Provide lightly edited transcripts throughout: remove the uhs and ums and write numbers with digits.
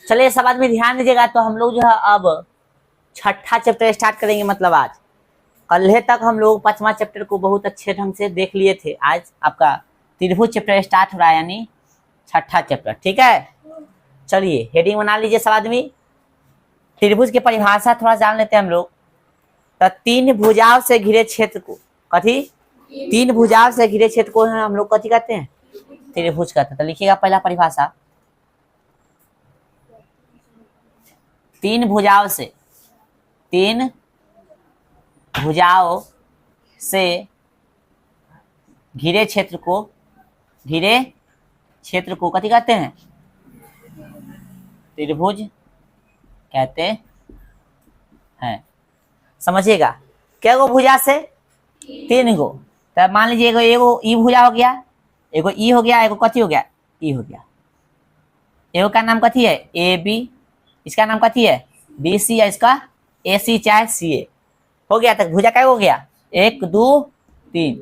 चलिए सब आदमी ध्यान दीजिएगा। तो हम लोग जो है अब छठा चैप्टर स्टार्ट करेंगे। मतलब आज कल तक हम लोग पांचवा चैप्टर को बहुत अच्छे ढंग से देख लिए थे। आज आपका त्रिभुज चैप्टर स्टार्ट हो रहा है, यानी छठा चैप्टर। ठीक है, चलिए हेडिंग बना लीजिए सब आदमी। त्रिभुज की परिभाषा थोड़ा जान लेते हैं हम लोग। तो तीन भुजाओं से घिरे क्षेत्र को कथी, तीन भुजाओं से घिरे क्षेत्र को हम लोग कथी कहते हैं, त्रिभुज कहते हैं। तो लिखिएगा पहला परिभाषा, तीन भुजाओं से, तीन भुजाओं से घिरे क्षेत्र को, घिरे क्षेत्र को कथी कहते हैं, त्रिभुज कहते हैं। समझिएगा, क्या गो भुजा से, तीन गो। तो मान लीजिए एगो एगो ई भुजा हो गया, एगो ई हो गया, एगो कथी हो गया, ई हो गया। एगो का नाम कथी है ए बी, इसका नाम कथी है बी सी, या इसका ए सी चाहे सी ए हो गया। तक भुजा क्या हो गया, एक दो तीन,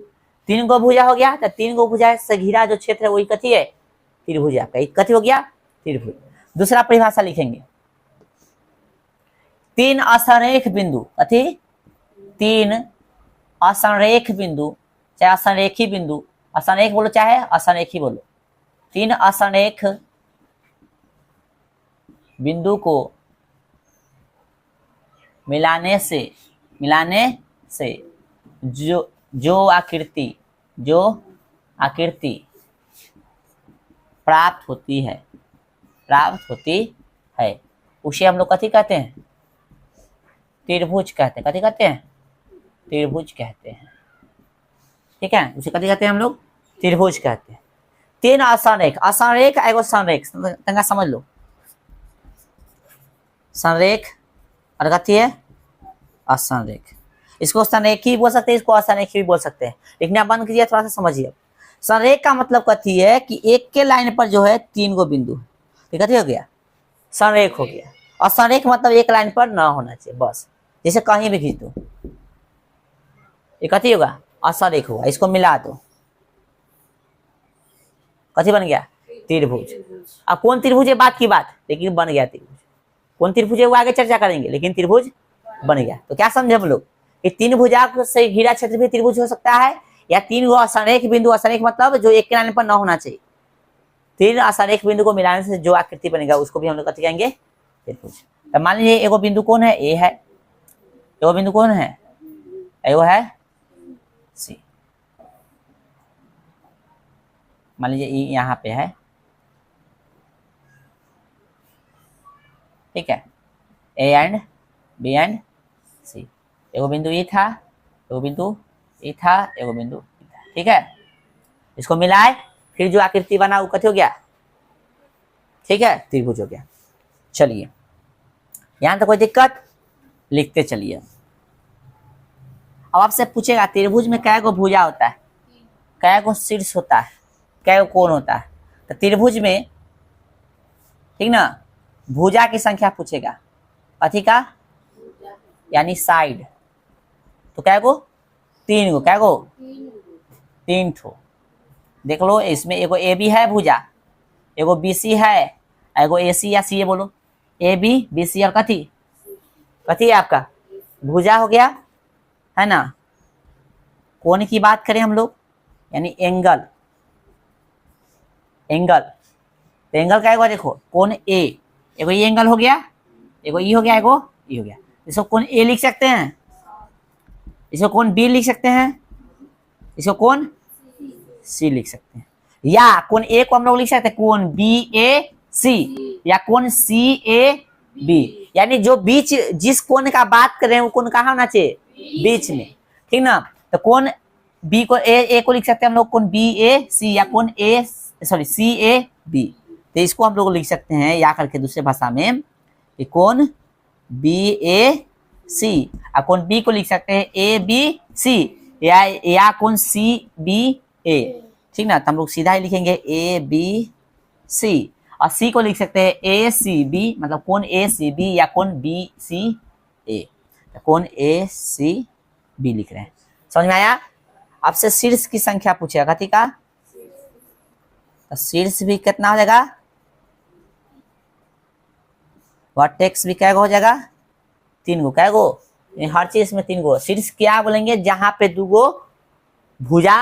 तीन गो भुजा हो गया। तो तीन गो भुजा से घिरा जो क्षेत्र है वही कथी है, त्रिभुज। आपका कथी हो गया, त्रिभुज। दूसरा परिभाषा लिखेंगे, तीन असंरेख बिंदु, कथी, तीन असंरेख बिंदु, चाहे असंरेखी बिंदु, असंरेख बोलो चाहे असंरेखी बोलो, तीन असंरेख बिंदु को मिलाने से जो आकृति प्राप्त होती है उसे हम लोग कथी कहते हैं, त्रिभुज कहते हैं। कथी कहते हैं, त्रिभुज कहते हैं। ठीक है, उसे कथी कहते हैं हम लोग, त्रिभुज कहते हैं। तीन असंरेख, असंरेख एगो संरेख तंगा समझ लो। संरेख और कथी है, असंरेख। इसको संरेखी बोल सकते हैं, इसको असंरेखी भी बोल सकते हैं। लिखना बंद कीजिए, थोड़ा सा समझिए। संरेख का मतलब कथी है कि एक के लाइन पर जो है तीन गो बिंदु, ठीक है, हो गया संरेख हो गया। असंरेख मतलब एक लाइन पर ना होना चाहिए, बस जैसे कहीं भी खींच दो, ये कथी होगा, असंरेख होगा। इसको मिला दो, कथी बन गया, त्रिभुज। अब कौन त्रिभुज है बात की बात, लेकिन बन गया त्रिभुज। कौन त्रिभुज है वो आगे चर्चा करेंगे, लेकिन त्रिभुज बन गया। तो क्या समझे हम लोग कि तीन भुजा से घिरा क्षेत्र भी त्रिभुज हो सकता है, या तीन गो असंरेख बिंदु, असंरेख मतलब जो एक किनारे पर न होना चाहिए, तीन असंरेख बिंदु को मिलाने से जो आकृति बनेगा उसको भी हम लोग कथी कहेंगे, त्रिभुज। तो मान लीजिए एगो बिंदु कौन है, ए है, एगो बिंदु कौन है, एगो है सी। मान लीजिए ई यहाँ पे है, ठीक है, ए एंड बी एंड सी। एगो बिंदु ई था, एगो बिंदु ई था, एगो बिंदु ई था। ठीक है, इसको मिलाए फिर जो आकृति बना वो कथी हो गया, ठीक है, त्रिभुज हो गया। चलिए यहां तक कोई दिक्कत, लिखते चलिए। अब आपसे पूछेगा त्रिभुज में कै गो भुजा होता है, कै गो शीर्ष होता है, कै गो कोण होता है। तो त्रिभुज में, ठीक ना, भुजा की संख्या पूछेगा, कथी का, यानी साइड। तो कै गो, तीन गो, कै गो, तीन ठो। देख लो इसमें एगो ए बी है भुजा, एगो बी सी है, एगो ए सी या सी ए बोलो, ए बी बी सी और कथी, कथी है आपका भुजा हो गया, है ना। कोण की बात करें हम लोग, यानी एंगल, एंगल। तो एंगल का एगो देखो, कोण ए, एगो ये एंगल हो गया, एगो ई हो गया, एगो ई हो गया। इसको कोण ए लिख सकते हैं, इसको कोण बी लिख सकते हैं, इसको कोण सी लिख सकते हैं, या कोण ए को हम लोग लिख सकते हैं कोण बी ए सी, या कोण सी ए बी। यानी जो बीच, जिस कोण का बात कर रहे हैं वो कोण कहाँ होना चाहिए, बीच में, ठीक ना। तो कोण बी को ए को लिख सकते हैं हम लोग कोण बी ए सी, या कोण ए सॉरी सी ए बी। तो इसको हम लोग लिख सकते हैं या करके दूसरे भाषा में कि कोण बी ए सी, और कोण बी को लिख सकते हैं ए बी सी, या कोण सी बी ए, ठीक ना। तो हम लोग सीधा ही लिखेंगे ए बी सी, और सी को लिख सकते हैं ए सी बी, मतलब कोण ए सी बी या कोण बी सी ए, तो कोण ए सी बी लिख रहे हैं। समझ में आया। आपसे शीर्ष की संख्या पूछेगा, कथी का, तो शीर्ष भी कितना हो जाएगा, वर्टेक्स भी क्या हो जाएगा, 3 गो, क्या गो, हर चीज में 3 गो। शीर्ष क्या बोलेंगे, जहां पे 2 गो भुजा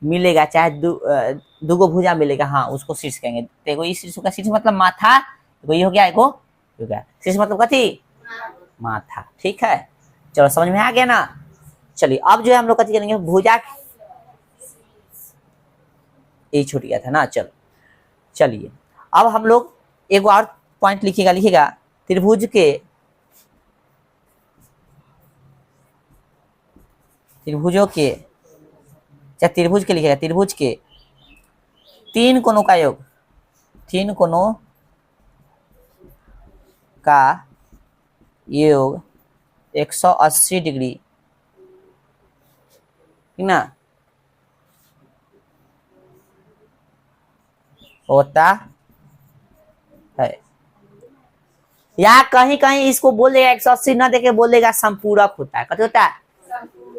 मिलेगा, चाहे दो गो भुजा मिलेगा, हाँ उसको शीर्ष कहेंगे। देखो इस शीर्ष का शीर्ष मतलब माथा, देखो ये हो गया, एगो हो गया शीर्ष मतलब कथी, माथा। ठीक है, चलो समझ में आ गया ना। चलिए अब जो है हम लोग कथी करेंगे, भुजा, ये छूट गया था ना। चलो चलिए अब हम लोग एक और पॉइंट लिखिएगा, लिखिएगा त्रिभुज के, त्रिभुजों के, चाहे त्रिभुज के लिखिएगा, त्रिभुज के 3 कोणों का योग, 3 कोणों का योग 180 डिग्री, ठीक ना, होता है। या कहीं कहीं इसको बोलेगा 180 ना देके बोलेगा संपूरक होता है, कथी होता है,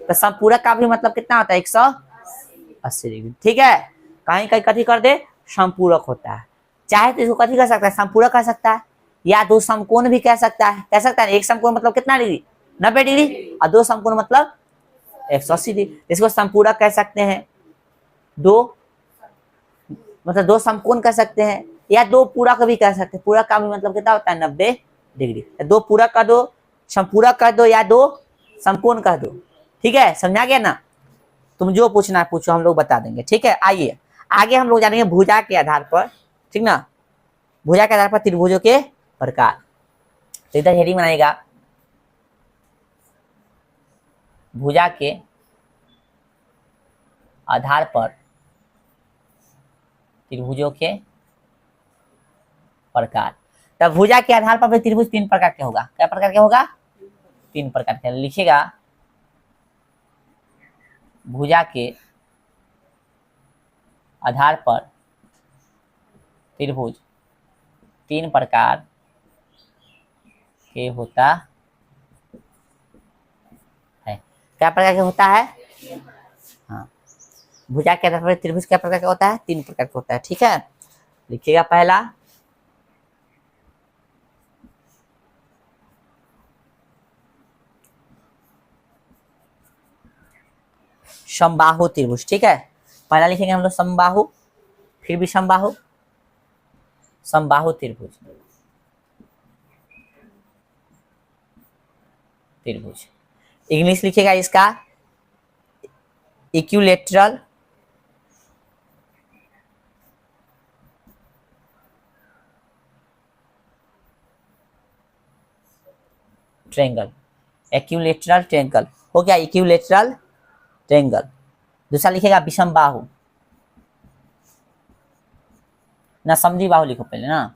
तो संपूरक का भी मतलब कितना होता है, 180 डिग्री। ठीक है, कहीं कहीं कथी कर दे, संपूरक होता है। चाहे तो इसको कथी कर सकता है, संपूरक कह सकता है, या 2 समकोण भी कह सकता है, कह सकता है। एक समकोण मतलब कितना डिग्री, 90 डिग्री, और 2 समकोण मतलब 180 डिग्री। इसको संपूरक कह सकते हैं, 2 मतलब 2 समकोण कह सकते हैं, या 2 पूरक भी कह सकते हैं। पूरक का भी मतलब कितना होता है, 90 डिग्री। 2 पूरक कर दो, संपूरक कर दो, या 2 समकोण कर दो। ठीक है, समझा गया ना। तुम जो पूछना है पूछो, हम लोग बता देंगे। ठीक है, आइए आगे हम लोग जानेंगे भुजा के आधार पर, ठीक ना, भुजा के आधार पर त्रिभुजों के प्रकार। तो इधर हेडिंग बनाएगा, भुजा के आधार पर त्रिभुजों के प्रकार। तब भुजा के आधार पर त्रिभुज 3 प्रकार के होगा। क्या प्रकार के होगा, 3 प्रकार के। लिखिएगा भुजा के आधार पर त्रिभुज 3 प्रकार के होता है। क्या प्रकार के होता है, हाँ, भुजा के आधार पर त्रिभुज क्या प्रकार का होता है, 3 प्रकार का होता है। ठीक है, लिखिएगा पहला समबाहु त्रिभुज। ठीक है, पहला लिखेंगे हम लोग समबाहु, फिर भी समबाहु, समबाहु त्रिभुज, त्रिभुज। इंग्लिश लिखिएगा इसका इक्विलैटरल ट्रायंगल, इक्विलैटरल ट्रायंगल हो गया, इक्विलैटरल ट्रायंगल। दूसरा लिखेगा विषम बाहु, ना समद्वि बाहु लिखो पहले ना,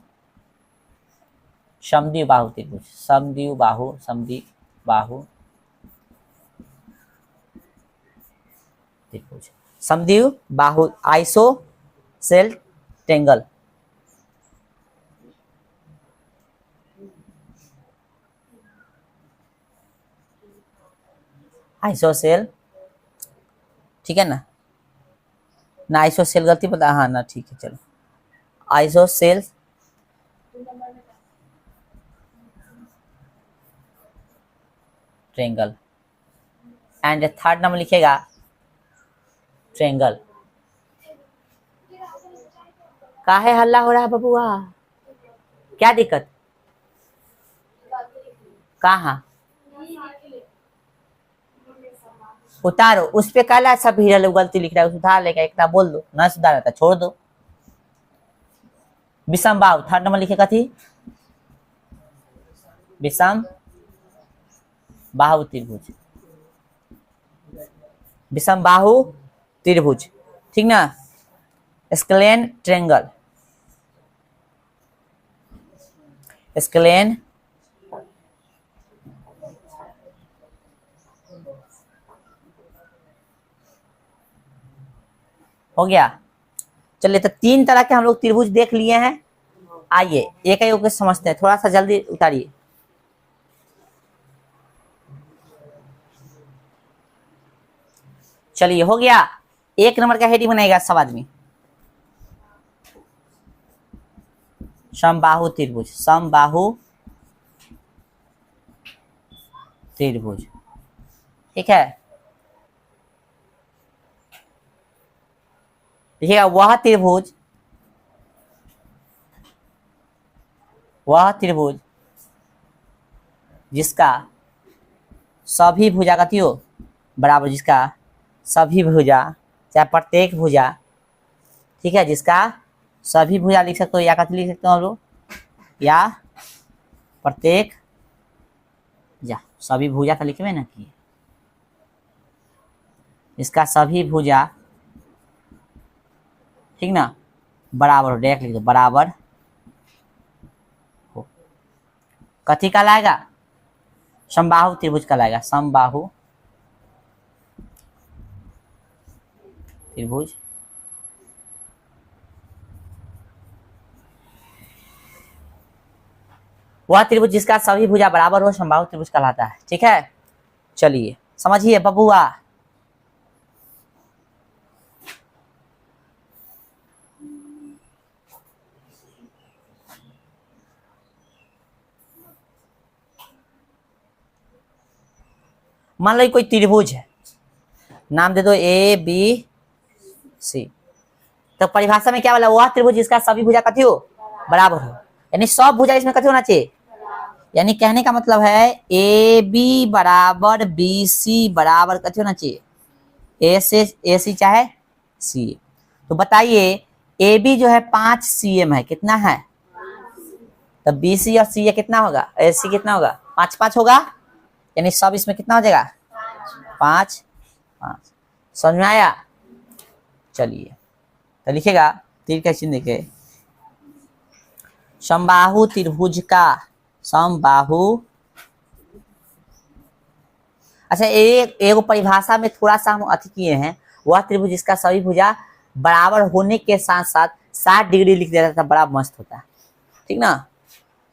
समद्वि बाहु त्रिभुज, समद्वि बाहु, समद्वि बाहु त्रिभुज, समद्वि बाहु आइसोसेल ट्रायंगल, आइसोसेल, ठीक है ना, ना आइसोसेल गलती पता, हाँ ना, ठीक है चलो, ISOCELL triangle. And third number लिखेगा ट्रायंगल। काहे हल्ला हो रहा है बबुआ, क्या दिक्कत, कहाँ, उतारो, उस पे काला सब हीरा गलती लिख रहा है, सुधार लेगा, एक बोल दो, ना सुधार था छोड़ दो। विषम बाहु, थर्ड नंबर लिखेगा थी विषम बाहु त्रिभुज, विषम बाहु त्रिभुज, ठीक ना, स्केलेन ट्रायंगल, स्केलेन हो गया। चलिए तो 3 तरह के हम लोग त्रिभुज देख लिए हैं। आइए एक एक समझते हैं, थोड़ा सा जल्दी उतारिए। चलिए हो गया, 1 नंबर का हेडिंग बनाएगा सब आदमी, समबाहु त्रिभुज, समबाहु त्रिभुज। ठीक है, देखिएगा वह त्रिभुज जिसका सभी भुजा कथी हो बराबर, जिसका सभी भुजा चाहे प्रत्येक भुजा, ठीक है, जिसका सभी भुजा लिख सकते हो या कथी लिख सकते हो हम लोग, या प्रत्येक या सभी भुजा का लिखे ना कि इसका सभी भुजा, ठीक ना, बराबर हो, डायरेक्ट लिख दो बराबर हो, कथी कहलाएगा, समबाहु त्रिभुज कहलाएगा, समबाहु त्रिभुज। वह त्रिभुज जिसका सभी भुजा बराबर हो समबाहु त्रिभुज कहलाता है। ठीक है, चलिए समझिए बबुआ। मान लो कोई त्रिभुज है, नाम दे दो ए बी सी, तो परिभाषा में क्या बोला, वह त्रिभुज जिसका सभी भुजा कथी हो बराबर हो, यानी सब भुजा इसमें कथी होना चाहिए, यानी कहने का मतलब है ए बी बराबर बी सी बराबर कथी होना चाहिए, ए सी चाहे सी। तो बताइए ए बी जो है 5 cm है, कितना है, तो बी सी और सी कितना होगा, ए सी कितना होगा 5 5 होगा, यानी सब इसमें कितना हो जाएगा 5 5। समझ में आया, चलिए तो लिखेगा तीर का चिन्ह देखे, समबाहु त्रिभुज का समबाहु, अच्छा एक परिभाषा में थोड़ा सा हम अति किए हैं, वह त्रिभुज जिसका सभी भुजा बराबर होने के साथ साथ 60 डिग्री लिख देता था, बड़ा मस्त होता है। ठीक ना,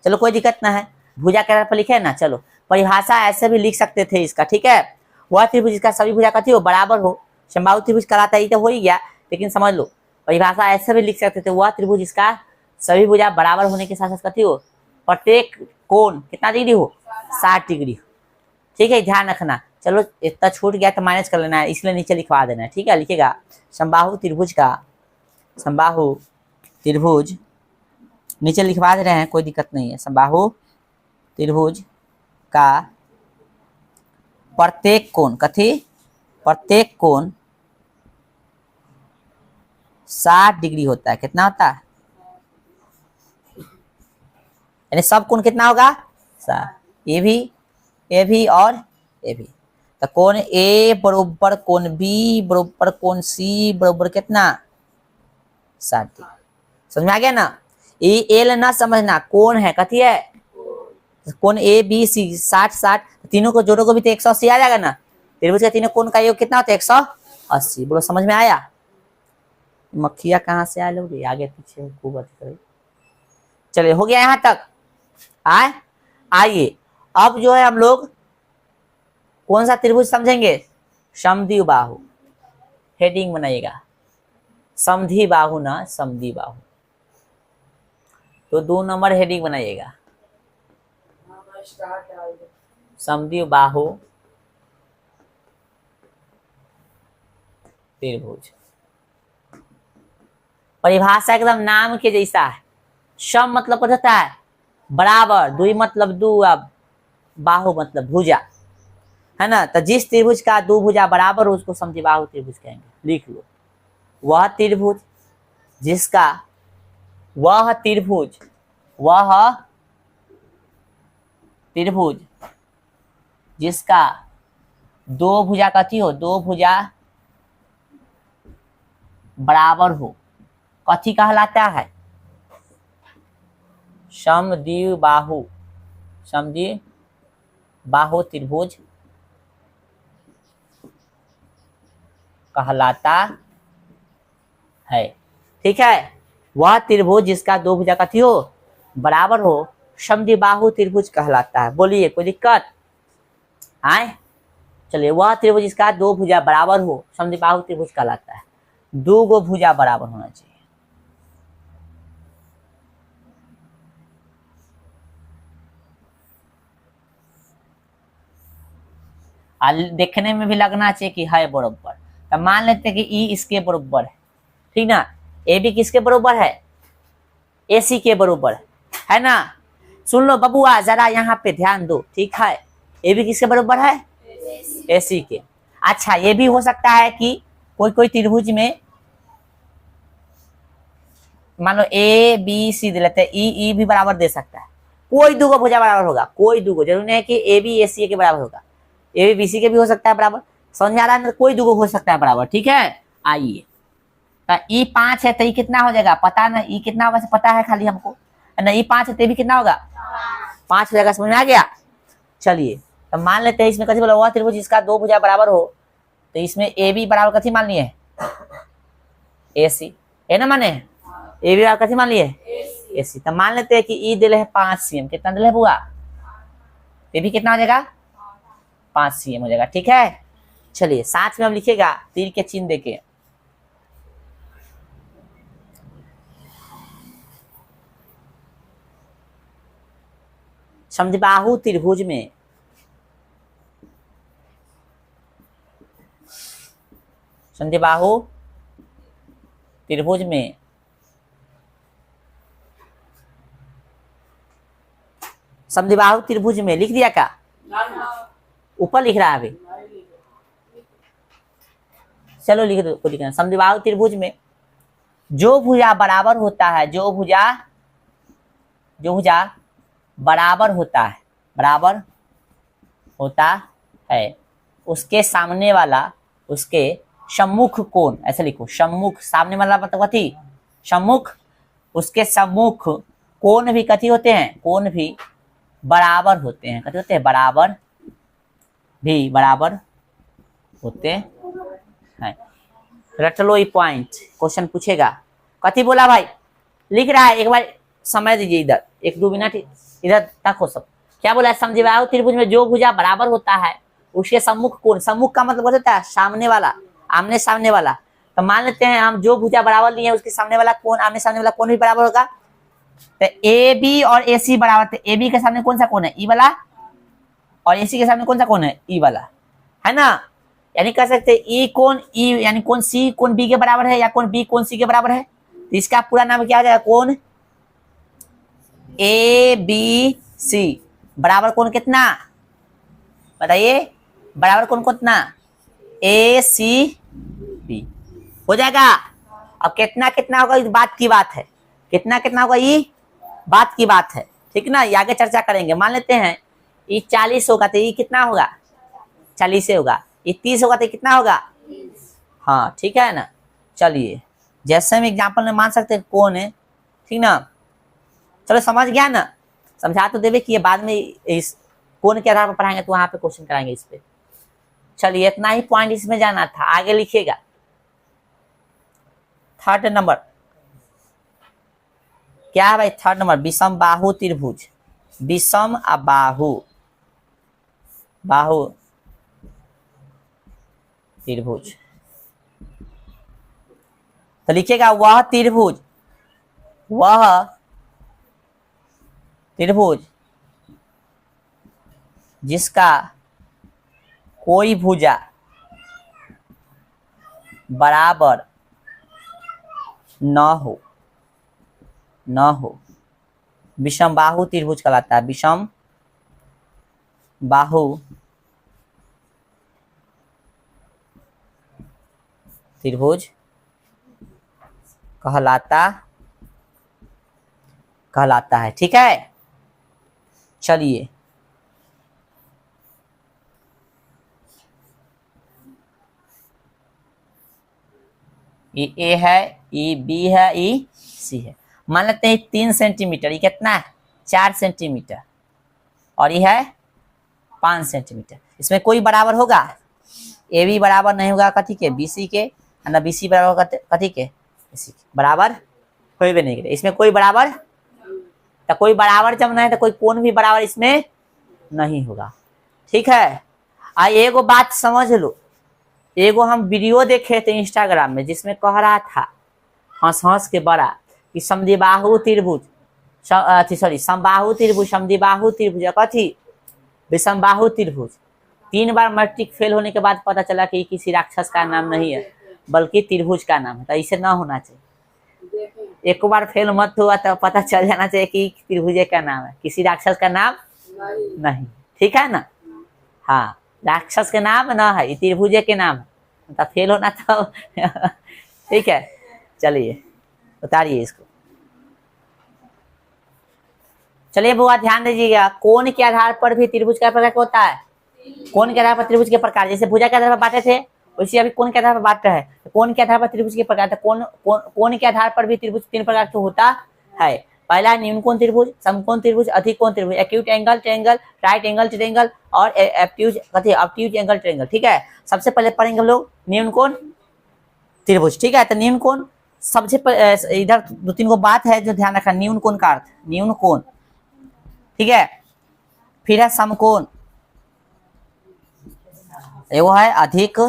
चलो कोई दिक्कत ना है, भुजा के पर लिखे ना, चलो परिभाषा ऐसे भी लिख सकते थे इसका। ठीक है, वह त्रिभुज जिसका सभी भुजा कथी हो बराबर हो समबाहु त्रिभुज कहलाता है, ये तो हो ही गया, लेकिन समझ लो परिभाषा ऐसे भी लिख सकते थे, वह त्रिभुज जिसका सभी भुजा बराबर होने के साथ साथ कथी हो प्रत्येक कोण कितना डिग्री हो 60 डिग्री हो। ठीक है, ध्यान रखना, चलो इतना छूट गया तो माइनस कर लेना है, इसलिए नीचे लिखवा देना है। ठीक है, लिखेगा समबाहु त्रिभुज का, समबाहु त्रिभुज नीचे लिखवा दे रहे हैं, कोई दिक्कत नहीं है, समबाहु त्रिभुज का प्रत्येक कोण कथी, प्रत्येक कोण 60 डिग्री होता है, कितना होता है, यानी सब कोण कितना होगा 60, ये भी और ये भी, तो कोण ए बरोबर कोण बी बरोबर कोण सी बरोबर कितना 60 डिग्री। समझ में आ गया ना, ये एल ना समझना, कोण है कथी है, कोण ए बी सी 60 60, तीनों को जोड़ो को भी तो 180 आ जाएगा ना, त्रिभुज के तीनों कोण का योग कितना होता है 180। बोलो समझ में आया, मक्खिया कहाँ से आ लोगे आगे पीछे खूब अच्छी करे। चलिए हो गया यहां तक, आइए अब जो है हम लोग कौन सा त्रिभुज समझेंगे, समद्विबाहु, हेडिंग बनाइएगा, समद्विबाहु ना समद्विबाहु, तो 2 नंबर हेडिंग बनाइएगा, समद्विबाहु त्रिभुज। परिभाषा एकदम नाम के जैसा है, सम मतलब क्या होता है बराबर, द्वि मतलब दो, अब बाहु मतलब भुजा, है ना, तो जिस त्रिभुज का 2 भुजा बराबर हो उसको समद्विबाहु त्रिभुज कहेंगे। लिख लो, वह त्रिभुज जिसका, वह त्रिभुज जिसका 2 भुजा कथी हो, 2 भुजा बराबर हो कथी कहलाता है, समद्विबाहु, समद्विबाहु त्रिभुज कहलाता है। ठीक है, वह त्रिभुज जिसका 2 भुजा कथी हो बराबर हो समद्विबाहु त्रिभुज कहलाता है। बोलिए कोई दिक्कत आए, चलिए वह त्रिभुज जिसका 2 भुजा बराबर हो समद्विबाहु त्रिभुज कहलाता है, 2 गो भुजा बराबर होना चाहिए। देखने में भी लगना चाहिए कि है बराबर। तो मान लेते हैं कि ई इसके बराबर है, ठीक ना। ए बी किसके बराबर है? ए सी के बराबर है ना। सुन लो बबुआ जरा यहाँ पे ध्यान दो, ठीक है। ए बी किसके बराबर है? ए सी के। अच्छा ये भी हो सकता है कि कोई कोई त्रिभुज में मान लो ए बी सी दे लेते हैं, ई भी बराबर दे सकता है। कोई दूगो भुजा बराबर होगा, कोई दूगो, जरूरी नहीं है कि ए बी ए सी के बराबर होगा, ए बी बी सी के भी हो सकता है बराबर। समझ आ रहा है? कोई दूगो हो सकता है बराबर, ठीक है। आइए तो ई 5 है तो ई कितना हो जाएगा पता ना, ई कितना होगा पता है खाली हमको ना। ई 5 है तो भी कितना होगा? 5 हो जाएगा। समझ में आ गया? चलिए तो मान लेते हैं इसमें कथी बोला हुआ त्रिभुज जिसका दो भुजा बराबर हो, तो इसमें ए बी बराबर कथी मान लिए? ए सी है ना, माने ए बी बराबर कथी मान लिए? ए सी। तो मान लेते हैं कि ई दिले है 5 cm, कितना दिले है बुआ? ए भी कितना हो जाएगा? 5 cm हो जाएगा, ठीक है। चलिए साथ में हम लिखेगा तीर के चिन्ह देके। समद्विबाहु त्रिभुज में समद्विबाहु त्रिभुज में समद्विबाहु त्रिभुज में लिख दिया क्या? ऊपर लिख रहा है अभी, चलो लिख दो, लिखना। समद्विबाहु त्रिभुज में जो भुजा बराबर होता है, जो भुजा बराबर होता है, बराबर होता है, उसके सामने वाला, उसके सम्मुख कोण, ऐसे लिखो सम्मुख, सामने वाला मतलब कथी? सम्मुख। उसके सम्मुख कोण भी कथी होते हैं? कोण भी बराबर होते हैं। कथी होते हैं? बराबर भी बराबर होते हैं। रट लो ये पॉइंट, क्वेश्चन पूछेगा। कथी बोला भाई? लिख रहा है, एक बार समय दीजिए इधर, 1-2 मिनट इधर तक हो सब। क्या बोला है? समद्विबाहु त्रिभुज में जो भुजा बराबर होता है उसके सम्मुख कोण, सम्मुख का मतलब होता है सामने वाला, आमने सामने वाला। तो मान लेते हैं हम जो भुजा बराबर लिए उसके सामने वाला कोण, आमने सामने वाला कोण भी बराबर होगा। तो ए बी और ए सी बराबर, तो ए बी के सामने कौन सा कोण है? ई वाला, और ए सी के सामने कौन सा कोण है? ई वाला, है ना। यानी कह सकते हैं ई कोण ई यानी कोण सी कोण बी के बराबर है, या कोण बी कोण सी के बराबर है। तो इसका पूरा नाम क्या हो जाएगा? कोण ए बी सी बराबर कोण कितना? बताइए, बराबर कोण कितना? ए सी बी हो जाएगा। अब कितना कितना होगा इस बात की बात है, कितना कितना होगा ये बात की बात है, ठीक ना। ये आगे चर्चा करेंगे। मान लेते हैं ये 40 होगा तो ये कितना होगा? 40 से होगा। ये 30 होगा तो कितना होगा? हाँ ठीक है ना। चलिए जैसे हम एग्जाम्पल में मान सकते हैं कोण है, ठीक ना। चलो समझ गया ना, समझा तो देवे कि ये बाद में इस कोण के आधार पर पढ़ाएंगे तो वहां पे क्वेश्चन कराएंगे इस पे। चलिए इतना ही पॉइंट इसमें जाना था, आगे लिखिएगा। 3rd नंबर क्या है भाई? 3rd नंबर विषम बाहु त्रिभुज, विषम बाहु त्रिभुज। तो लिखिएगा वह त्रिभुज जिसका कोई भुजा बराबर न हो विषम बाहु त्रिभुज कहलाता है। विषम बाहु त्रिभुज कहलाता है, ठीक है। चलिए ये ए है, ये बी है, ये सी है। मान लेते हैं 3 सेंटीमीटर, ये कितना है? 4 सेंटीमीटर, और ये है 5 सेंटीमीटर। इसमें कोई बराबर होगा? ए बी बराबर नहीं होगा कथी के? बी सी के, ना बी सी बराबर होगा कथी के? सी के। बराबर कोई भी नहीं करे इसमें, कोई बराबर। तो कोई बराबर जब नहीं तो कोई कोण भी बराबर इसमें नहीं होगा, ठीक है। एगो बात समझ लो, एगो हम वीडियो देखे थे इंस्टाग्राम में जिसमें कह रहा था हंस हंस के बड़ा कि समद्विबाहु त्रिभुज, समबाहु त्रिभुज, समद्विबाहु त्रिभुज, कथी? विषमबाहु त्रिभुज। 3 बार मैट्रिक फेल होने के बाद पता चला कि किसी राक्षस का नाम नहीं है बल्कि त्रिभुज का नाम है, तो इसे ना होना चाहिए। एक बार फेल मत हुआ तो पता चल जाना चाहिए कि त्रिभुज का नाम है, किसी राक्षस का नाम नहीं। ठीक है ना? हाँ, राक्षस के नाम ना है, ये त्रिभुज के नाम है, तो फेल होना तो ठीक है। चलिए उतारिए इसको। चलिए बुआ ध्यान दीजिएगा, कोण के आधार पर भी त्रिभुज का प्रकार होता है। कोण के आधार पर त्रिभुज के प्रकार, जैसे भुजा के आधार पर बांटे थे वैसे अभी कोण के आधार पर बांट रहे हैं। कोण के आधार पर त्रिभुज के प्रकार, कोण के आधार पर भी त्रिभुज 3 प्रकार के होता है। पहला न्यून कोण त्रिभुज, समकोण त्रिभुज, अधिक कोण त्रिभुज, acute angle triangle, right angle triangle और ऑब्ट्यूज एंगल ट्रायंगल। ठीक है, सबसे पहले पढ़ेंगे हम लोग न्यून कोण त्रिभुज। ठीक है, तो न्यून कोण सबसे इधर 2-3 को बात है जो ध्यान रखना। न्यून कोण का अर्थ, न्यून कोण, ठीक है। फिर है समकोण, वो है अधिक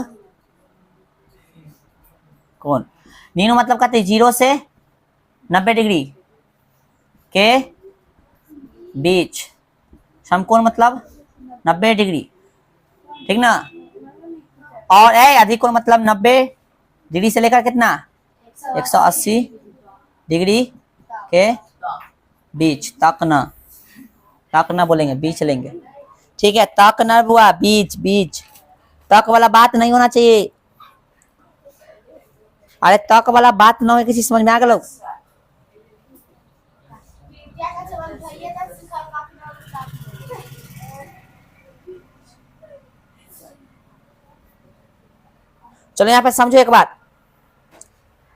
कोण। न्यून मतलब कहते हैं 0 से 90 डिग्री के बीच, समकोण मतलब 90 डिग्री, ठीक ना। और अधिक कोण मतलब 90 डिग्री से लेकर कितना 180 डिग्री के बीच तक ना बोलेंगे, बीच लेंगे। ठीक है, तक न हुआ, बीच तक वाला बात नहीं होना चाहिए। अरे तक वाला बात ना हो, किसी समझ में आ गया लोग? चलो यहाँ पे समझो एक बात,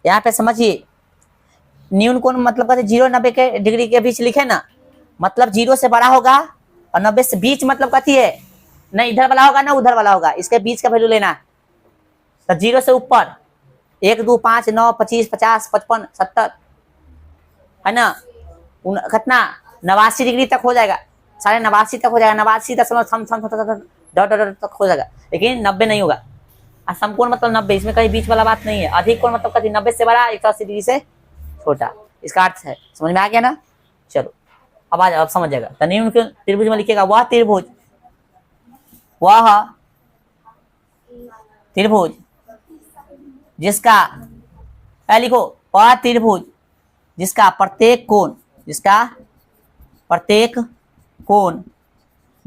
यहाँ पे समझिए। न्यून कोण मतलब कहते 0-90 के डिग्री के बीच लिखे ना, मतलब 0 से बड़ा होगा और 90 से बीच मतलब कथी है, न इधर वाला होगा ना उधर वाला होगा, इसके बीच का वैल्यू लेना। तो 0 से ऊपर 1, 2, 5, 9, 25, 50, 55, 70 है ना, कितना 89 डिग्री तक हो जाएगा, 89.5 तक हो जाएगा, 89 तक हो जाएगा, लेकिन 90 नहीं होगा। समकोण मतलब 90, इसमें कहीं बीच वाला बात नहीं है। अधिक कोण मतलब कहीं 90 से बड़ा, 180 डिग्री से छोटा, इसका अर्थ है। समझ में आ गया ना? चलो अब समझ जाएगा। तो न्यून त्रिभुज में लिखिएगा वह त्रिभुज जिसका, लिखो वह त्रिभुज जिसका प्रत्येक कोण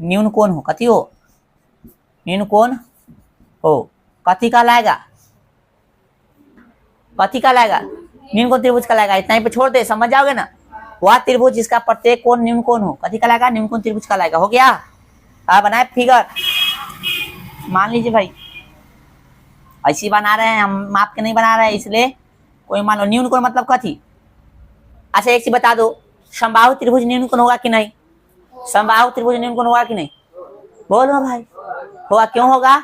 न्यून कोण हो। कथी हो? न्यून कोण हो। कथी का लाएगा न्यून कोण त्रिभुज का लाएगा। इतना ही पे छोड़ दे, समझ जाओगे ना। वह त्रिभुज जिसका प्रत्येक कोण न्यून कोण हो। कथी का लाएगा? न्यून कोण त्रिभुज का लाएगा। हो गया? बनाए फिगर, मान लीजिए भाई ऐसी बना रहे हैं, हम माप के नहीं बना रहे हैं, इसलिए कोई मान लो न्यून कोण मतलब कथी। अच्छा एक चीज बता दो, समबाहु त्रिभुज न्यून कोण होगा कि नहीं? समबाहु त्रिभुज न्यून कोण होगा कि नहीं? बोलो भाई, होगा। क्यों होगा?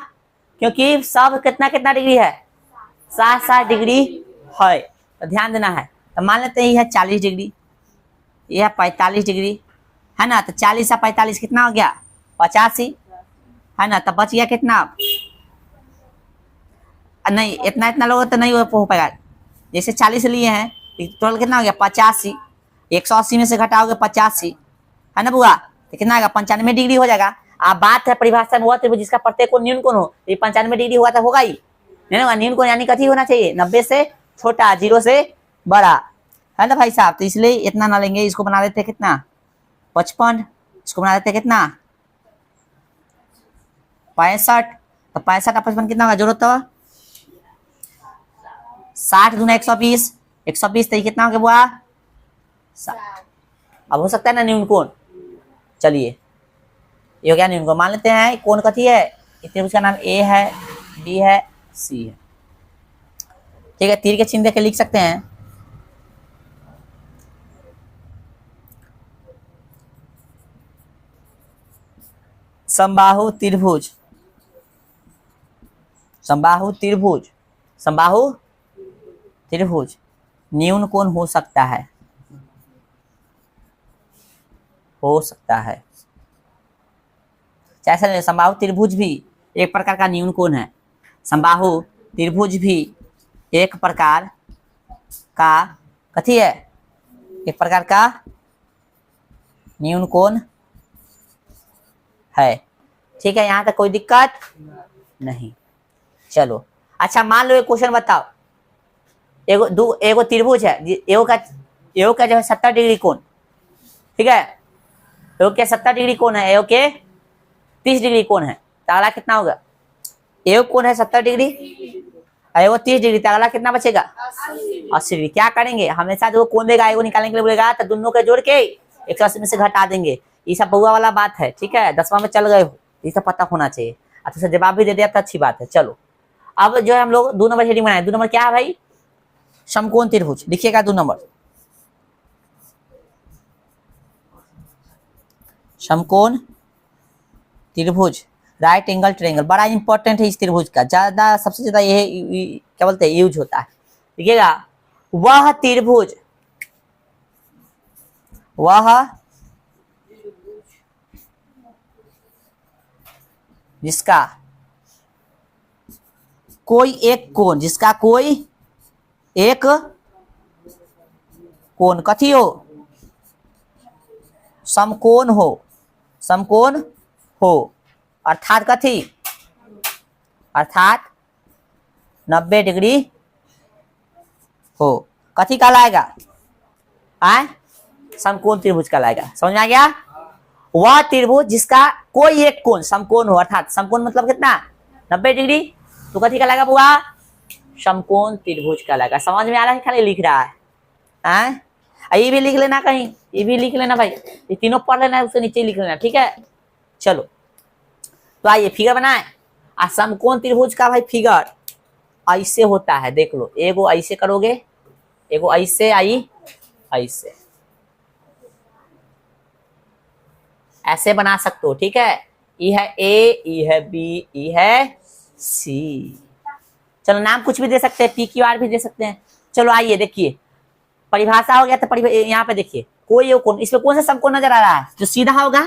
क्योंकि सब कितना डिग्री है, 60 डिग्री है। तो ध्यान देना है। तो मान लेते हैं ये है 40 डिग्री, यह है 45 डिग्री, है ना। तो 40 से 45 कितना हो गया? 85, है ना। तो बच गया कितना? नहीं, इतना लोग तो नहीं हो पाएगा। जैसे 40 लिए हैं, टोटल कितना हो गया? 85। 180 में से घटाओगे 85, है ना बुआ, तो कितना आएगा? 95 डिग्री हो जाएगा। आप बात है परिभाषा में, हुआ त्रिभुज जिसका प्रत्येक कोण न्यून कोण हो, ये 95 डिग्री हुआ तो होगा ही नहीं ना। न्यून कोण यानी कथी होना चाहिए? 90 से छोटा, 0 से बड़ा, है ना भाई साहब। तो इसलिए इतना ना लेंगे, इसको बना देते कितना 55, इसको बना देते कितना 65। तो 65 और 55 कितना होगा? जरूरत तो 60 दूना 120, 120 तो कितना हो गया बुआ? अब हो सकता है ना न्यून कोण। चलिए ये हो गया न्यून कोण। मान लेते हैं कोण कथी है, त्रिभुज का नाम ए है, बी है, सी है। ठीक है, तीर के चिन्ह देके लिख सकते हैं। समबाहु त्रिभुज, समबाहु त्रिभुज न्यून कोण हो सकता है। जैसे समबाहु त्रिभुज भी एक प्रकार का न्यून कोण है। समबाहु त्रिभुज भी एक प्रकार का कथी है? एक प्रकार का न्यून कोण है। ठीक है, यहां तक कोई दिक्कत नहीं। चलो अच्छा, मान लो एक क्वेश्चन बताओ, एगो त्रिभुज है, एगो का जो है 70 डिग्री कोण, ठीक है, एगो क्या 70 डिग्री कोण है, एगो के 30 डिग्री कोण है, तो अगला कितना होगा? एगो कोण है 70 डिग्री, एगो 30 डिग्री, तो अगला कितना बचेगा? 80 डिग्री। क्या करेंगे, हमेशा जो कोण देगा एगो निकालने के लिए बोलेगा, तो दोनों को जोड़ के 180 में से घटा देंगे। ये सब बहुआ वाला बात है, ठीक है, 10वां में चल गए हो, ये सब पता होना चाहिए। अच्छा जवाब भी दे दिया तो अच्छी बात है। चलो अब जो है हम लोग 2 नंबर हेडिंग बनाए। 2 नंबर क्या है भाई? समकोण त्रिभुज। लिखिएगा 2 नंबर, समकोण त्रिभुज, राइट एंगल ट्रायंगल। बड़ा इंपॉर्टेंट है इस त्रिभुज का, ज्यादा सबसे ज्यादा ये क्या बोलते हैं यूज होता है। देखिएगा, वह त्रिभुज, वह जिसका कोई एक कोण, जिसका कोई एक कोण कथी हो? समकोण हो, समकोण हो, अर्थात कथी? अर्थात 90 डिग्री हो, कथी कहलाएगा? आए, समकोण त्रिभुज कहलाएगा। समझ में आ गया? वह त्रिभुज जिसका कोई एक कोण समकोण हो, अर्थात समकोण मतलब कितना? 90 डिग्री, तो कथी कहलाएगा बुआ? समकोण त्रिभुज कहलाएगा। समझ में आ रहा है? खाली लिख रहा है? ये भी लिख लेना, कहीं ये भी लिख लेना भाई, ये तीनों पढ़ लेना, उसके नीचे लिख लेना, ठीक है। चलो तो आइए फिगर बनाए। समकोण त्रिभुज का भाई फिगर ऐसे होता है, देख लो, एगो ऐसे करोगे, एगो ऐसे, आई ऐसे, ऐसे बना सकते हो, ठीक है। ये है ए, ये है बी, ये है सी। चलो नाम कुछ भी दे सकते हैं, पी क्यू आर भी दे सकते हैं। चलो आइए देखिए, परिभाषा हो गया, तो यहाँ पे देखिए, कोई कोण, इसमें कौन सा समकोण नजर आ रहा है? जो सीधा होगा,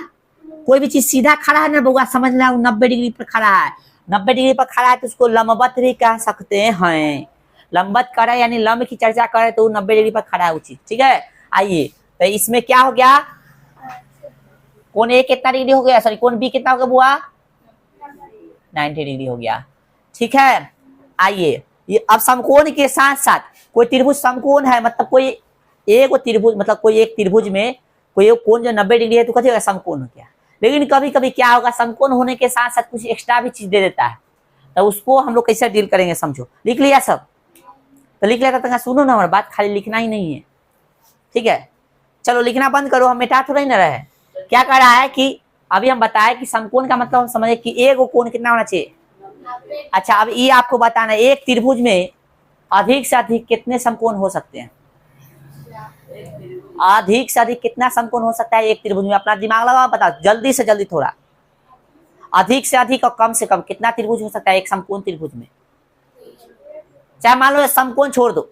कोई भी चीज सीधा खड़ा है ना बउआ, समझ लो 90 डिग्री पर खड़ा है, 90 डिग्री पर खड़ा है तो उसको लंबवत भी कह सकते हैं। लंबवत करे यानी लंब की चर्चा करे तो 90 डिग्री पर खड़ा है उचित, ठीक है। आइए तो इसमें क्या हो गया? कोण ए कितना डिग्री हो गया? सॉरी, कोण बी कितना हो गया बुआ? 90 डिग्री हो गया, ठीक है। आइए ये अब समकोण के साथ साथ कोई त्रिभुज समकोण है, मतलब कोई एक त्रिभुज, मतलब कोई एक त्रिभुज में कोई एक कोण जो 90 डिग्री है तो कथी होगा? समकोण हो गया। लेकिन कभी कभी क्या होगा, समकोण होने के साथ साथ कुछ एक्स्ट्रा भी चीज दे देता है, तो उसको हम लोग कैसे डील करेंगे समझो। लिख लिया सब? तो लिख लिया तो सुनो ना, हमारी बात खाली लिखना ही नहीं है, ठीक है। चलो लिखना बंद करो, हम मिटा थोड़ा ही ना रहे। क्या कह रहा है कि अभी हम बताए कि समकोण का मतलब हम समझे कि एक कोण कितना होना चाहिए? अच्छा अब ये आपको बताना है, एक त्रिभुज में अधिक से अधिक कितने समकोण हो सकते हैं? अधिक से अधिक कितना समकोण हो सकता है एक त्रिभुज में? अपना दिमाग लगाओ, बताओ जल्दी से जल्दी थोड़ा। अधिक से अधिक और कम से कम कितना त्रिभुज हो सकता है एक समकोण त्रिभुज में? चाहे मान लो समकोण छोड़ दो,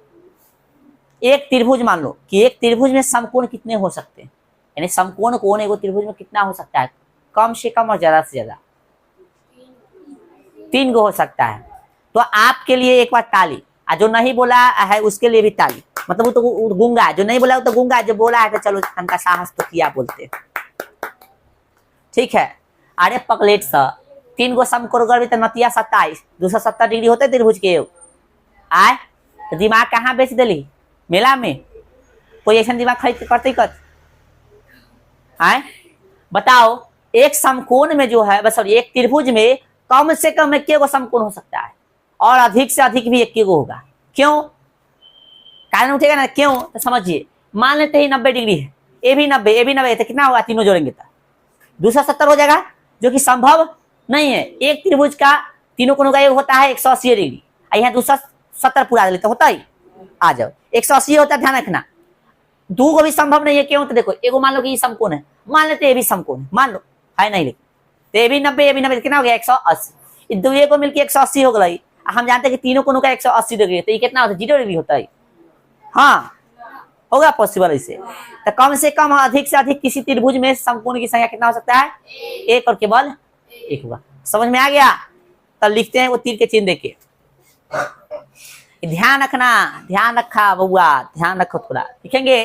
एक त्रिभुज मान लो कि एक त्रिभुज में समकोण कितने हो सकते हैं, यानी समकोण कोण एक त्रिभुज में कितना हो सकता है? कम से कम और ज्यादा से ज्यादा 3 गो हो सकता है। तो आपके लिए एक बार ताली, जो नहीं बोला है उसके लिए भी ताली, मतलब वो तो गूंगा है, जो नहीं बोला वो तो गूंगा है, जो बोला है तो चलो हमका साहस तो किया बोलते, ठीक है। अरे पकलेट सा 3 गो समकोण कर भी तो नतिया 27, 270 डिग्री होते त्रिभुज के। आए तो दिमाग कहाँ बेच दिली? मेला में? कोई ऐसा दिमाग खरीद करते कत? आए बताओ, एक समकोण में जो है, बस एक त्रिभुज में कम से कम 1 गो समकोण हो सकता है और अधिक से अधिक भी 1 गो होगा। क्यों? कारण उठेगा ना, क्यों? तो समझिए, मान लेते ही 90 डिग्री है, ए भी 90, ए भी 90, तो कितना होगा? तीनों जोड़ेंगे तो 270 हो जाएगा, जो कि संभव नहीं है। एक त्रिभुज का तीनों कोणों का योग होता है 180 डिग्री, यहाँ 270 पूरा लेते होता ही, आ जाओ 180 होता है, ध्यान रखना। 2 को भी संभव नहीं है, क्यों? तो देखो, एगो मान लो कि ये समकोण है, मान लेते ये भी समकोण है, मान लो है नहीं, लेकिन तो ये भी 90, ये भी 90, कितना हो गया? 180। दोनों को मिलकर 180 हो गई। हम जानते हैं कि तीनों कोणों का 180 डिग्री है, तो ये कितना होता है? 0 डिग्री होता है। हाँ होगा पॉसिबल ऐसे। तो कम से कम अधिक से अधिक किसी त्रिभुज में समकोण की संख्या कितना हो सकता है? 1 और केवल 1 होगा। समझ में आ गया? तो लिखते हैं वो तीर के चिन्ह देके, ध्यान रखना, ध्यान रखा बउआ, ध्यान रखो थोड़ा। लिखेंगे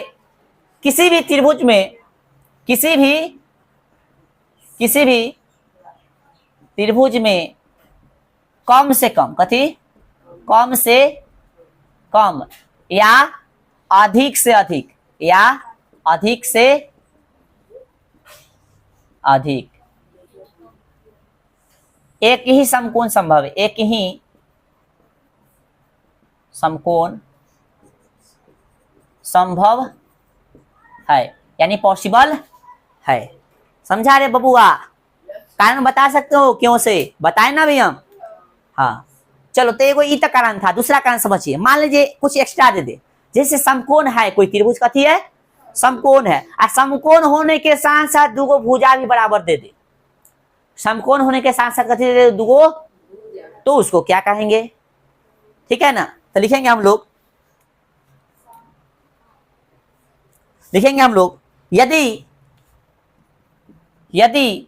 किसी भी त्रिभुज में, किसी भी त्रिभुज में कम से कम कथी कम से कम या अधिक से अधिक या अधिक से अधिक एक ही समकोण संभव है, एक ही समकोण संभव है यानी पॉसिबल है। समझा रे बबुआ? कारण बता सकते हो क्यों से? बताए ना भी हम। हाँ चलो, तो एगो ई तक कारण था। दूसरा कारण समझिए, मान लीजिए कुछ एक्स्ट्रा दे दे, जैसे समकोण है, कोई त्रिभुज कथी है समकोण है, और समकोण होने के साथ साथ दुगो भुजा भी बराबर दे दे। समकोण होने के साथ साथ कथी दे दे दुगो, तो उसको क्या कहेंगे? ठीक है ना? तो लिखेंगे हम लोग यदि यदि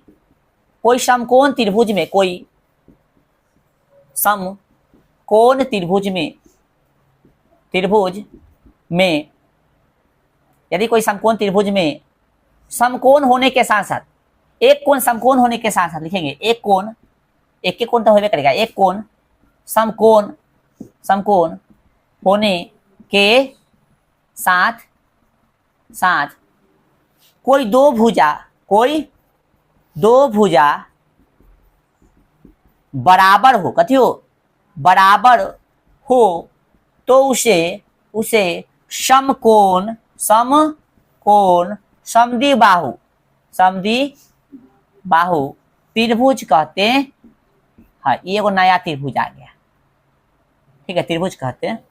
कोई समकोण त्रिभुज में कोई समकोण त्रिभुज में यदि कोई समकोण त्रिभुज में समकोण होने के साथ साथ एक कोण समकोण होने के साथ साथ लिखेंगे एक कोण, एक कोण तो होने करेगा, एक कोण समकोण होने के साथ साथ कोई दो भुजा बराबर हो, कथी हो बराबर हो, तो उसे समकोण समद्विबाहु त्रिभुज कहते हैं। हाँ, ये एगो नया त्रिभुज आ गया। ठीक है, त्रिभुज कहते हैं।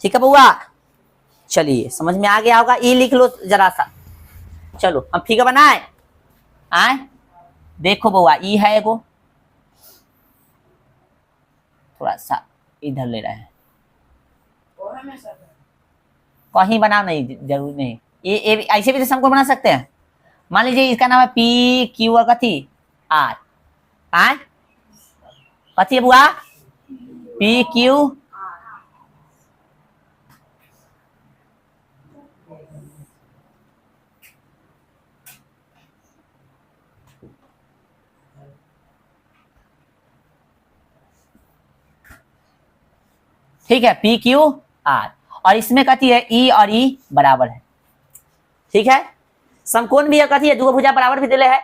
ठीक है बउआ, चलिए समझ में आ गया होगा। ये लिख लो जरा सा। चलो हम फिगर बनाए आए। देखो बउआ, ई है एगो, थोड़ा सा इधर ले रहे हैं, कहीं बना नहीं, जरूर नहीं। ये ऐसे भी तो समकोण बना सकते हैं। मान लीजिए इसका नाम है पी क्यू और कथी आर। कथी है बुआ? पी क्यू ठीक है, पी क्यू आर, और इसमें कथी है ई और ई बराबर है। ठीक है, समकोण भी है, कथी है दो भुजा बराबर भी दिले है।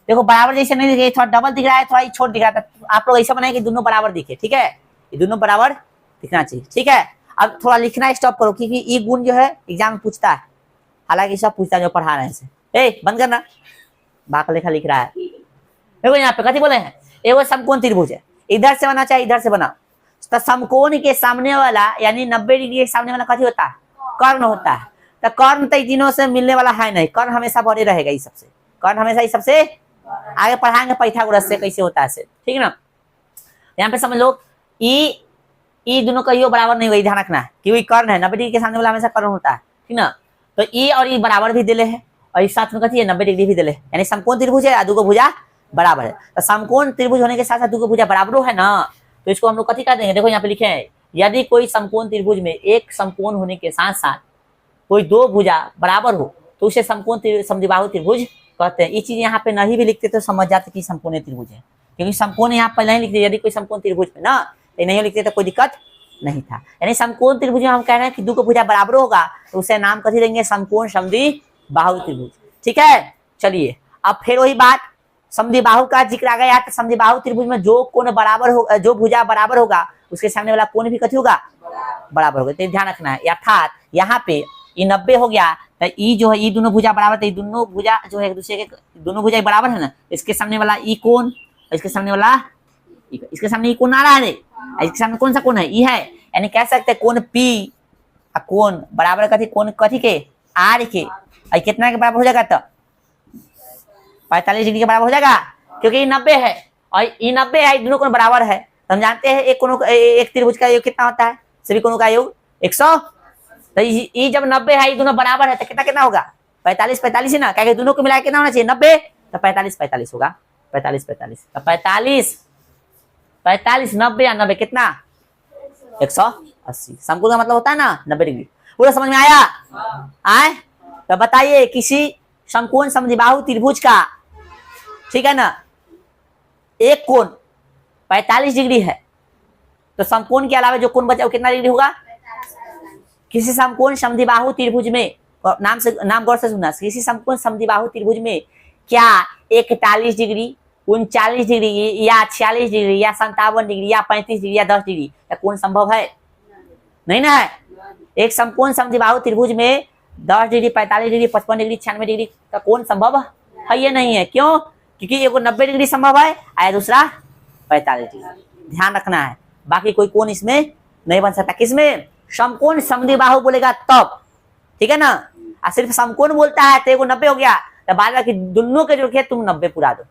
देखो बराबर जैसे नहीं दिखे, थोड़ा डबल दिख रहा है, थोड़ा छोट दिख रहा है, तो आप लोग ऐसा बनाए कि दोनों बराबर दिखे। ठीक है, ये दोनों बराबर दिखना चाहिए। ठीक है, अब थोड़ा लिखना स्टॉप करो, क्योंकि ये गुण जो है एग्जाम में पूछता है, हालांकि सब पूछता है जो पढ़ा रहे हैं। ए बंद करना, बाक लेखा लिख रहा है। देखो यहाँ पे कथी बोले हैं, एगो समकोण त्रिभुज है, इधर से बना चाहे इधर से बना, तो समकोण के सामने वाला यानी 90 डिग्री के सामने वाला कथी होता है? कर्ण होता है। तो कर्ण तो तीनों से मिलने वाला है नहीं, कर्ण हमेशा बड़े रहेगा। इस सबसे कर्ण हमेशा इस सबसे आगे पढ़ाएंगे पाइथागोरस से कैसे होता है से। ठीक है ना? यहाँ पे समझ लो ई दोनों का यो बराबर नहीं हुआ, ध्यान रखना है, क्योंकि कर्ण है 90 डिग्री के सामने वाला हमेशा कर्ण होता है। ठीक ना? तो ई और ई बराबर भी दिले है, और इस साथ में कथी है 90 डिग्री भी दिले है, यानी समकोण त्रिभुज है, दुगो भुजा बराबर है। तो समकोण त्रिभुज होने के साथ साथ दुगो भुजा बराबर है ना, तो इसको हम लोग कथी कर देंगे? देखो यहाँ पे लिखे हैं, यदि कोई समकोण त्रिभुज में एक समकोण होने के साथ साथ कोई दो भुजा बराबर हो, तो उसे समकोण समद्विबाहु त्रिभुज कहते हैं। ये चीज यहाँ पे नहीं भी लिखते तो समझ जाते कि समकोण त्रिभुज है, क्योंकि समकोण यहाँ पहले नहीं लिखते। यदि कोई समकोण त्रिभुज में ना नहीं लिखते तो कोई दिक्कत नहीं था। यानी समकोण त्रिभुज में हम कह रहे हैं कि दो भुजा बराबर होगा, तो उसे नाम कथी देंगे? समकोण समद्विबाहु त्रिभुज। ठीक है, चलिए अब फिर वही बात, समद्विबाहु का जिक्र आ गया। तो समद्विबाहु त्रिभुज में जो कोण बराबर होगा, जो भुजा बराबर होगा, उसके सामने वाला कोण भी कथी होगा? बराबर होगा। तो ध्यान रखना है। अर्थात यहाँ पे ये 90 हो गया, तो ई जो है ई दोनों भुजा बराबर, तो दोनों भुजा जो है एक दूसरे के दोनों भुजा बराबर है ना, इसके सामने वाला ई कोण, इसके सामने वाला इसके सामने ई कोण आ रहा है, इसके सामने कौन सा कोण है? ई है। यानी कह सकते हैं कोण पी कोण बराबर कथी? कोण कथी के? आर के। और कितना के बराबर हो जाएगा? तो 45 डिग्री के बराबर हो जाएगा, क्योंकि ये 90 है और ये 90 है, दोनों कोण बराबर है। तो हम जानते हैं एक त्रिभुज का योग कितना होता है? सभी कोणों का योग 100। तो ये जब 90 है, ये दोनों बराबर है, तो कितना कितना होगा? 45 45 है ना, क्या दोनों को मिला कितना होना चाहिए? 90। तो 45 45 होगा, 45 45। तो 45 45 90 या 90 कितना? 180। समकोण का मतलब होता है ना 90 डिग्री। पूरा समझ में आया? आए तो बताइए, किसी समकोण समद्विबाहु त्रिभुज का ठीक है ना। एक कोण 45 डिग्री है, तो समकोण के अलावा जो कोण बचा वो कितना डिग्री होगा? किसी समकोण समद्विबाहु त्रिभुज में, नाम गौर से सुनना, किसी समकोण समद्विबाहु त्रिभुज में क्या 41 डिग्री, 39 डिग्री या 46 डिग्री या 57 डिग्री या 35 डिग्री या 10 डिग्री का कोण संभव है? नहीं ना है। एक समकोण समद्विबाहु त्रिभुज में 10 डिग्री, 45 डिग्री, 55 डिग्री, 96 डिग्री का कोण संभव है? ये नहीं है। क्यों? क्योंकि एक 90 डिग्री संभव है और दूसरा 45 डिग्री। ध्यान रखना है, बाकी कोई कोण इसमें नहीं बन सकता। किसमें? समकोण समद्विबाहु बोलेगा तब, ठीक है ना। और सिर्फ समकोण बोलता है तो 90 हो गया, तो बाद बाकी दोनों के जो तुम 90 पूरा दो,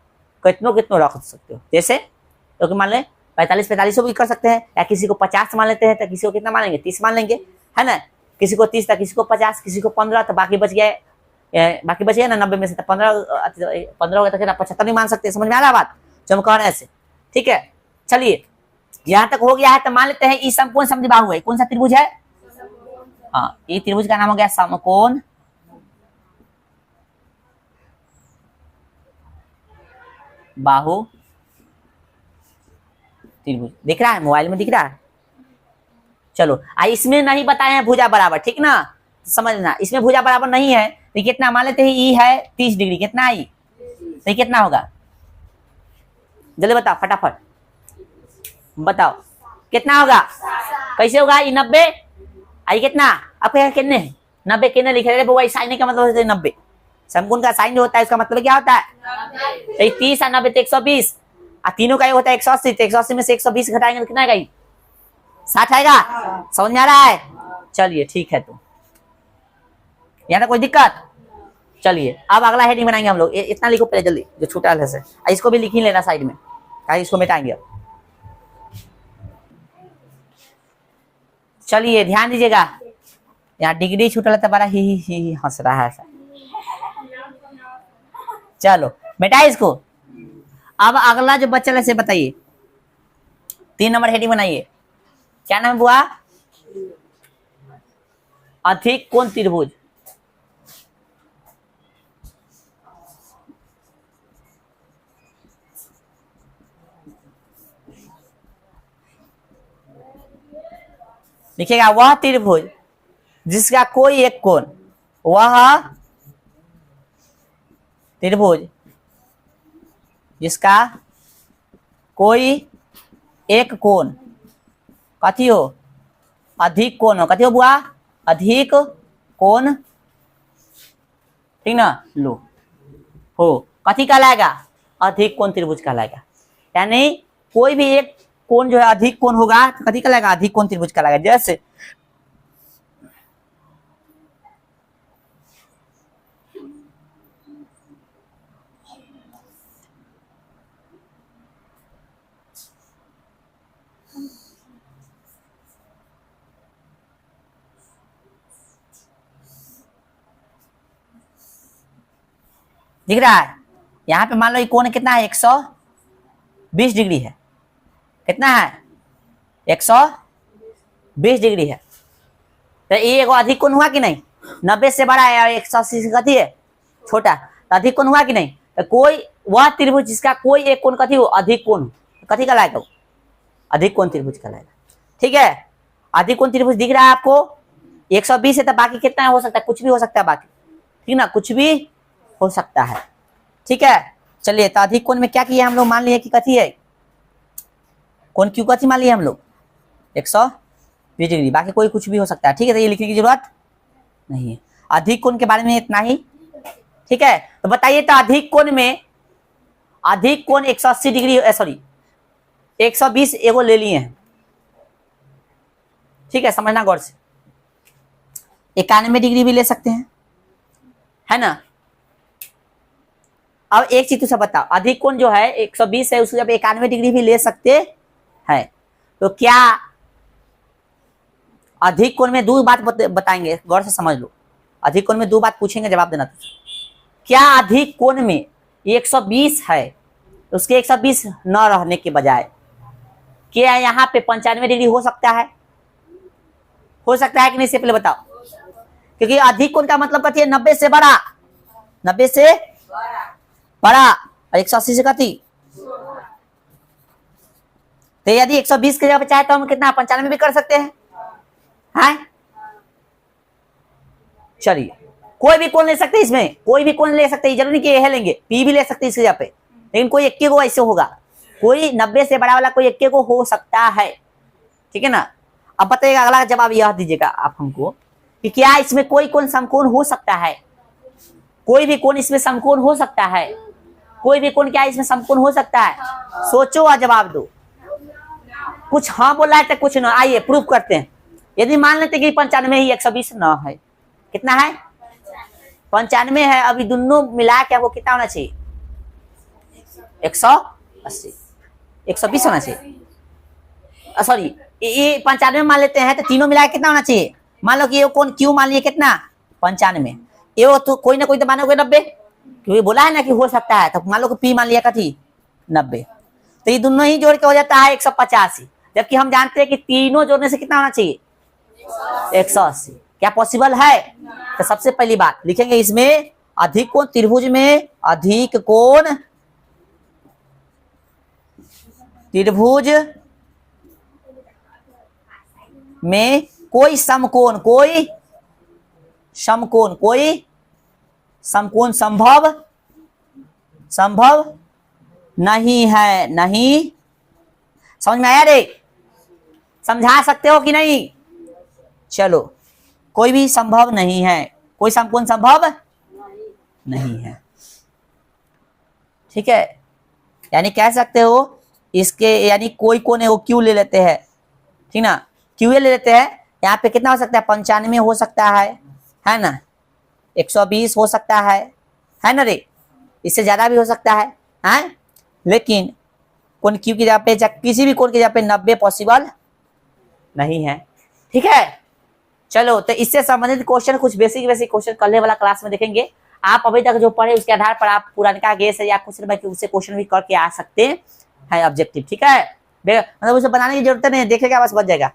कितनों कितनों रख सकते हो। जैसे तो मान ले 45 भी कर सकते हैं, या किसी को 50 मान लेते हैं तो किसी को कितना मान लेंगे? 30 मान लेंगे, है ना। किसी को 30 था, किसी को 50, किसी को 15, तो बाकी बच गया ना 90 में से। तो 15 होगा तो 75 नहीं मान सकते। समझ में आ रहा बात जो हम कह रहे हैं ऐसे, ठीक है। चलिए यहाँ तक हो गया है, तो मान लेते हैं ई समकोण समद्विबाहु है। कौन सा त्रिभुज है? हाँ, ये त्रिभुज का नाम हो गया समकोण बाहु त्रिभुज। दिख रहा है? मोबाइल में दिख रहा है? चलो, इसमें नहीं बताए हैं भुजा बराबर, ठीक ना, समझना। इसमें भुजा बराबर नहीं है तो कितना मान लेते हैं? ई है 30 डिग्री, कितना ई? तो कितना होगा? जल्दी बताओ, फटाफट बताओ कितना होगा? कैसे होगा? ई 90 आई कितना? आपके कितने 90 कितने लिखे रहे बुआ? साइन का मतलब 90, समकोण का साइन जो होता है उसका मतलब क्या होता है? 30 और 90 तो 120, और तीनों का ये होता है 180। तो 180 में से 120 घटाएंगे तो कितना आएगा? 60 आएगा। समझ में आ रहा है? चलिए ठीक है। तो यहाँ तक कोई दिक्कत? चलिए अब अगला हेडिंग बनाएंगे हम लोग। इतना लिखो पहले जल्दी, जो छूटा है से। इसको भी लिख ही लेना साइड में, इसको मिटाएंगे अब। चलिए ध्यान दीजिएगा, यहाँ डिग्री छूटा है तो बड़ा ही हंस रहा है। चलो बेटा इसको। अब अगला जो बच्चा से बताइए, 3 नंबर हेडिंग बनाइए। क्या नाम हुआ? अधिक कोण त्रिभुज। लिखिएगा वह त्रिभुज जिसका कोई एक कोण, वह त्रिभुज जिसका कोई एक कोण कथी हो? अधिक कोण हो। कथी हो बुआ? अधिक कोण, ठीक ना। लो हो कथी कहलाएगा? अधिक कोण त्रिभुज कहलाएगा। यानी कोई भी एक कोण जो है अधिक कोण होगा तो कथी कहलाएगा? अधिक कोण त्रिभुज कहलाएगा। जैसे दिख रहा है? यहाँ पे मान लो ये कोण कितना है? 120 डिग्री है। कितना है? 120 डिग्री है। तो ये एगो अधिक कोण हुआ कि नहीं? 90 से बड़ा है और 180 से कथी है? छोटा। तो अधिक कोण हुआ कि नहीं? तो कोई वह त्रिभुज जिसका कोई एक कोण कथी हो? अधिक कोण। कथी कहलाएगा? अधिक कोण त्रिभुज कहलाएगा। ठीक है, अधिक कोण त्रिभुज दिख रहा है आपको? 120 है तो बाकी कितना हो सकता है? कुछ भी हो सकता है बाकी, ठीक ना, कुछ भी हो सकता है। ठीक है, चलिए तो अधिक कोण में क्या किया हम लोग? मान लिए कि कथी है? कोण क्यू कथी मान लिया हम लोग? 120 डिग्री। बाकी कोई कुछ भी हो सकता है। ठीक है, तो ये लिखने की जरूरत नहीं है। अधिक कोण के बारे में इतना ही। ठीक है, तो बताइए तो अधिक कोण में, अधिक कोण 180 डिग्री, सॉरी 120 एगो ले लिए हैं। ठीक है, समझना गौर से। 91 डिग्री भी ले सकते हैं, है ना। अब एक चीज तुझे बताओ, अधिक कोण जो है 120 है, उसको जब 91 डिग्री भी ले सकते हैं, तो क्या अधिक कोण में दो बात बताएंगे, गौर से समझ लो। अधिक कोण में दो बात पूछेंगे, जवाब देना तुझे। क्या अधिक कोण में 120 है, उसके 120 न रहने के बजाय क्या यहाँ पे 95 डिग्री हो सकता है? हो सकता है कि नहीं, से पहले बताओ। क्योंकि अधिक कोण का मतलब कथी है? 90 से बड़ा, 90 से बड़ा। और 180 से कती। तो यदि 120 की जगह पे चाहे तो हम कितना 95 भी कर सकते हैं, हैं? चलिए कोई भी कोण ले सकते हैं, इसमें कोई भी कोण ले सकते हैं, जरूरी नहीं कि यह लेंगे, पी भी ले सकते हैं इसकी जगह पे, लेकिन कोई इक्के को ऐसे होगा, कोई 90 से बड़ा वाला कोई इक्के को हो सकता है, ठीक है ना। अब बताइएगा, अगला जवाब यह दीजिएगा आप हमको कि क्या इसमें कोई कोण समकोण हो सकता है, कोई भी कोण इसमें समकोण हो सकता है, कोई भी कोण क्या इसमें समकोण हो सकता है? सोचो और जवाब दो। कुछ हाँ बोला है तो कुछ ना। आइए प्रूफ करते हैं। यदि मान लेते कि 95 ही 120 ना है, कितना है? 95 है। अभी दोनों मिला के आपको कितना होना चाहिए? 180, 120 होना चाहिए। सॉरी, ये 95 मान लेते हैं तो तीनों मिला के कितना होना चाहिए? मान लो कि ये कौन क्यू मान लिया कितना 95, ये तो कोई ना कोई तो मानोगे 90, क्योंकि बोला है ना कि हो सकता है, तो मान लो कि पी मान लिया कथी 90, तो ये दोनों ही जोड़ के हो जाता है 185, जबकि हम जानते हैं कि तीनों जोड़ने से कितना होना चाहिए 180। क्या पॉसिबल है? तो सबसे पहली बात लिखेंगे इसमें अधिक कोण त्रिभुज में, अधिक कोण त्रिभुज में कोई समकोण, कोई समकोण, कोई समकोण संभव नहीं है। नहीं समझ में आया रे? समझा सकते हो कि नहीं? चलो, कोई भी संभव नहीं है, कोई समकोण संभव नहीं है, ठीक है। यानी कह सकते हो इसके, यानी कोई कोण है वो क्यू ले लेते हैं, ठीक ना, क्यू ले लेते हैं। यहाँ पे कितना हो सकता है? 95 हो सकता है ना, 120 हो सकता है ना रे, इससे ज्यादा भी हो सकता है, लेकिन कोण क्यू की जगह पे, किसी भी कोण की जगह पे 90 पॉसिबल नहीं है, ठीक है। चलो, तो इससे संबंधित क्वेश्चन कुछ बेसिक क्वेश्चन कल वाला क्लास में देखेंगे। आप अभी तक जो पढ़े उसके आधार पर आप पुराना गेस है या कुछ उससे क्वेश्चन भी करके आ सकते हैं ऑब्जेक्टिव, ठीक है। मतलब उसे बनाने की जरूरत नहीं है, देखेगा बस बच जाएगा,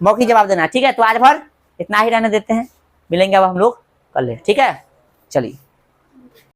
मौखिक जवाब देना, ठीक है। तो आज भर इतना ही रहने देते हैं, मिलेंगे अब हम लोग कल, ठीक है। चलिए।